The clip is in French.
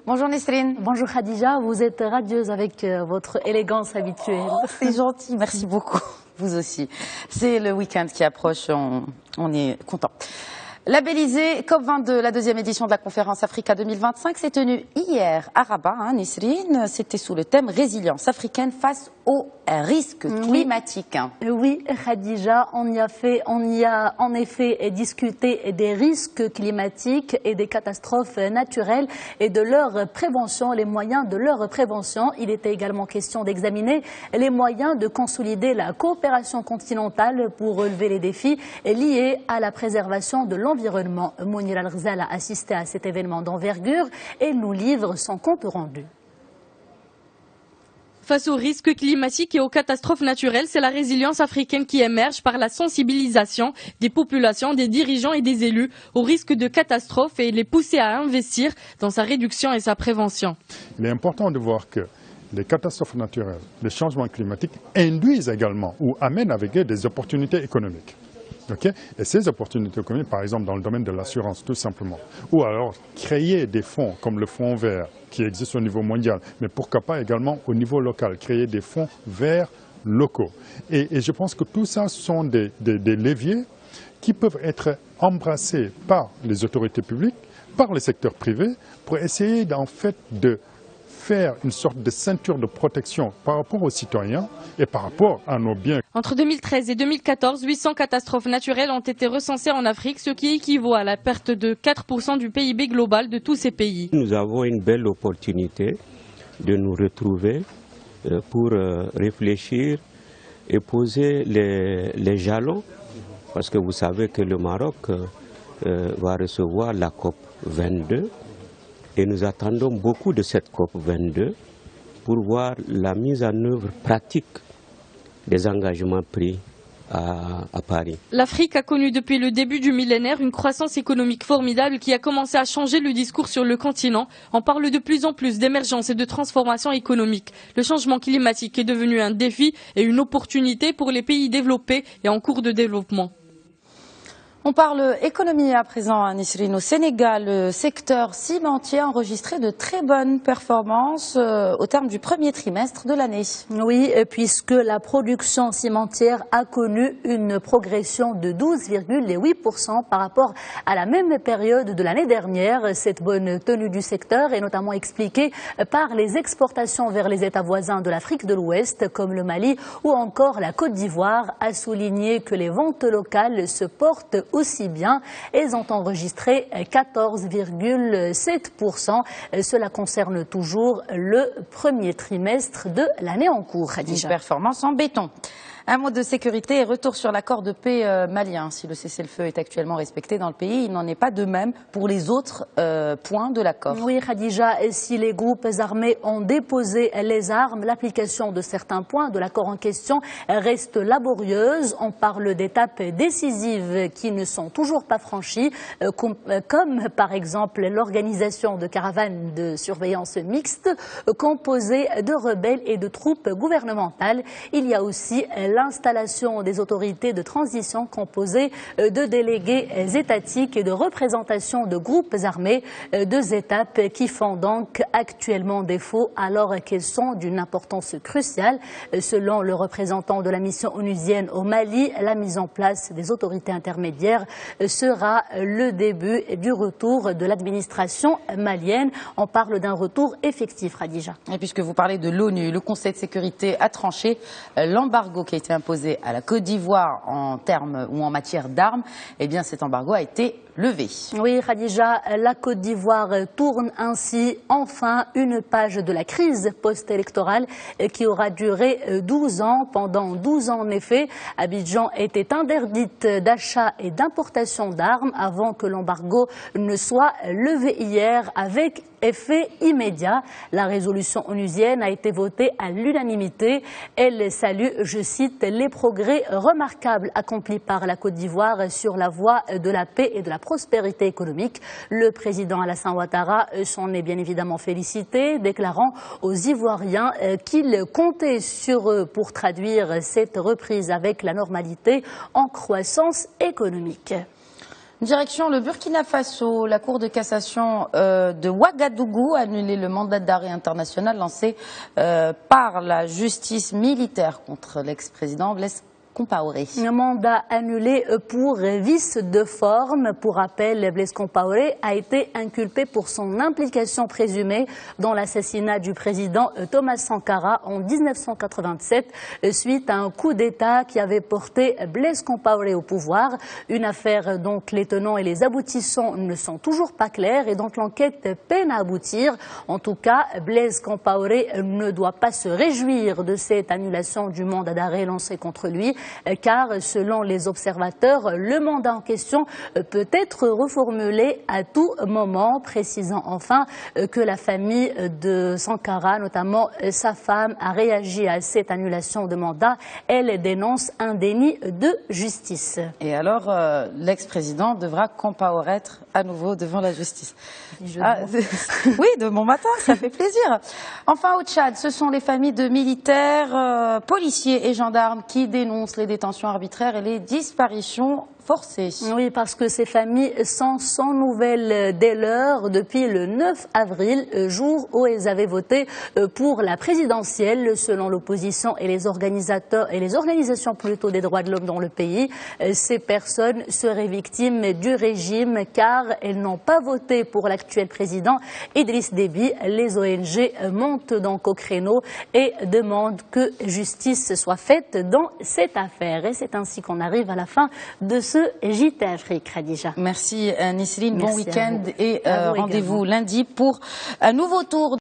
Bonjour Nesrine. Bonjour Khadija, vous êtes radieuse avec votre élégance habituelle. Oh, c'est gentil, merci beaucoup. Vous aussi. C'est le week-end qui approche, on est content. Labellisée COP22, la deuxième édition de la conférence Africa 2025 s'est tenue hier à Rabat, Nesrine. C'était sous le thème résilience africaine face aux risques climatiques. Oui, Khadija, on y a en effet discuté des risques climatiques et des catastrophes naturelles et de leur prévention, les moyens de leur prévention. Il était également question d'examiner les moyens de consolider la coopération continentale pour relever les défis liés à la préservation de l'environnement. Mounir Al-Ghazal a assisté à cet événement d'envergure et nous livre son compte rendu. Face aux risques climatiques et aux catastrophes naturelles, c'est la résilience africaine qui émerge par la sensibilisation des populations, des dirigeants et des élus aux risques de catastrophes et les pousser à investir dans sa réduction et sa prévention. Il est important de voir que les catastrophes naturelles, les changements climatiques induisent également ou amènent avec eux des opportunités économiques. Okay? Et ces opportunités économiques, par exemple dans le domaine de l'assurance tout simplement, ou alors créer des fonds comme le fonds vert qui existe au niveau mondial, mais pourquoi pas également au niveau local, créer des fonds verts locaux. Et je pense que tout ça sont des leviers qui peuvent être embrassés par les autorités publiques, par le secteur privé, pour essayer en fait de faire une sorte de ceinture de protection par rapport aux citoyens et par rapport à nos biens. Entre 2013 et 2014, 800 catastrophes naturelles ont été recensées en Afrique, ce qui équivaut à la perte de 4% du PIB global de tous ces pays. Nous avons une belle opportunité de nous retrouver pour réfléchir et poser les jalons, parce que vous savez que le Maroc va recevoir la COP 22. Et nous attendons beaucoup de cette COP22 pour voir la mise en œuvre pratique des engagements pris à Paris. L'Afrique a connu depuis le début du millénaire une croissance économique formidable qui a commencé à changer le discours sur le continent. On parle de plus en plus d'émergence et de transformation économique. Le changement climatique est devenu un défi et une opportunité pour les pays développés et en cours de développement. On parle économie à présent, Nesrine. Au Sénégal, le secteur cimentier a enregistré de très bonnes performances au terme du premier trimestre de l'année. Oui, puisque la production cimentière a connu une progression de 12,8% par rapport à la même période de l'année dernière. Cette bonne tenue du secteur est notamment expliquée par les exportations vers les États voisins de l'Afrique de l'Ouest, comme le Mali ou encore la Côte d'Ivoire, a souligné que les ventes locales se portent aussi bien. Elles ont enregistré 14,7%. Cela concerne toujours le premier trimestre de l'année en cours. Une performance en béton. Un mot de sécurité et retour sur l'accord de paix malien. Si le cessez-le-feu est actuellement respecté dans le pays, il n'en est pas de même pour les autres points de l'accord. Oui, Khadija, si les groupes armés ont déposé les armes, l'application de certains points de l'accord en question reste laborieuse. On parle d'étapes décisives qui ne sont toujours pas franchies, comme par exemple l'organisation de caravanes de surveillance mixtes composées de rebelles et de troupes gouvernementales. Il y a aussi l'installation des autorités de transition composées de délégués étatiques et de représentation de groupes armés, deux étapes qui font donc actuellement défaut alors qu'elles sont d'une importance cruciale. Selon le représentant de la mission onusienne au Mali, la mise en place des autorités intermédiaires sera le début du retour de l'administration malienne. On parle d'un retour effectif, Khadija. Et puisque vous parlez de l'ONU, le Conseil de sécurité a tranché l'embargo qui a été imposé à la Côte d'Ivoire en termes ou en matière d'armes. Eh bien, cet embargo a été levé. Oui, Khadija, la Côte d'Ivoire tourne ainsi enfin une page de la crise post-électorale qui aura duré 12 ans. Pendant 12 ans, en effet, Abidjan était interdite d'achat et d'importation d'armes avant que l'embargo ne soit levé hier avec effet immédiat. La résolution onusienne a été votée à l'unanimité. Elle salue, je cite, les progrès remarquables accomplis par la Côte d'Ivoire sur la voie de la paix et de la prospérité économique. Le président Alassane Ouattara s'en est bien évidemment félicité, déclarant aux Ivoiriens qu'il comptait sur eux pour traduire cette reprise avec la normalité en croissance économique. Direction le Burkina Faso, la Cour de cassation de Ouagadougou a annulé le mandat d'arrêt international lancé par la justice militaire contre l'ex-président Blaise Compaoré. Un mandat annulé pour vice de forme. Pour rappel, Blaise Compaoré a été inculpé pour son implication présumée dans l'assassinat du président Thomas Sankara en 1987 suite à un coup d'État qui avait porté Blaise Compaoré au pouvoir. Une affaire dont les tenants et les aboutissants ne sont toujours pas clairs et dont l'enquête peine à aboutir. En tout cas, Blaise Compaoré ne doit pas se réjouir de cette annulation du mandat d'arrêt lancé contre lui, car selon les observateurs, le mandat en question peut être reformulé à tout moment, précisant enfin que la famille de Sankara, notamment sa femme, a réagi à cette annulation de mandat. Elle dénonce un déni de justice. Et alors, l'ex-président devra comparaître à nouveau devant la justice. Oui, de bon matin, ça fait plaisir. Enfin, au Tchad, ce sont les familles de militaires, policiers et gendarmes qui dénoncent les détentions arbitraires et les disparitions forcées. Oui, parce que ces familles sont sans nouvelles dès lors depuis le 9 avril, jour où elles avaient voté pour la présidentielle. Selon l'opposition et les organisateurs et les organisations plutôt des droits de l'homme dans le pays, ces personnes seraient victimes du régime car elles n'ont pas voté pour l'actuel président Idriss Déby. Les ONG montent donc au créneau et demandent que justice soit faite dans cette affaire. Et c'est ainsi qu'on arrive à la fin de ce JT Afrique, Khadija. Merci Nisrine, bon week-end et rendez-vous lundi pour un nouveau tour.